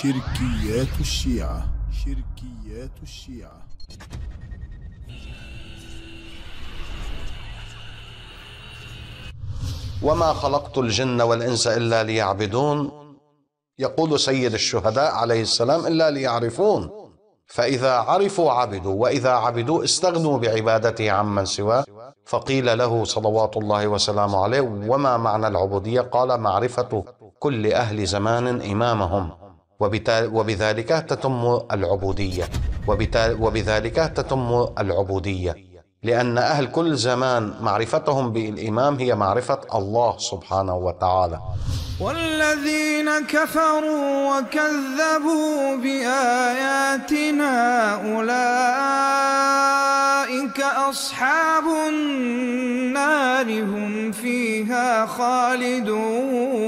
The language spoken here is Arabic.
شركيات الشيعة. شركيات الشيعة. وما خلقت الجن والإنس إلا ليعبدون، يقول سيد الشهداء عليه السلام: إلا ليعرفون. فإذا عرفوا عبدوا، وإذا عبدوا استغنوا بعبادته عمن سواه. فقيل له صلوات الله وسلامه عليه: وما معنى العبودية؟ قال: معرفة كل أهل زمان إمامهم، وبذلك تتم العبودية، وبذلك تتم العبودية، لأن أهل كل زمان معرفتهم بالإمام هي معرفة الله سبحانه وتعالى. والذين كفروا وكذبوا بآياتنا أولئك أصحاب النار هم فيها خالدون.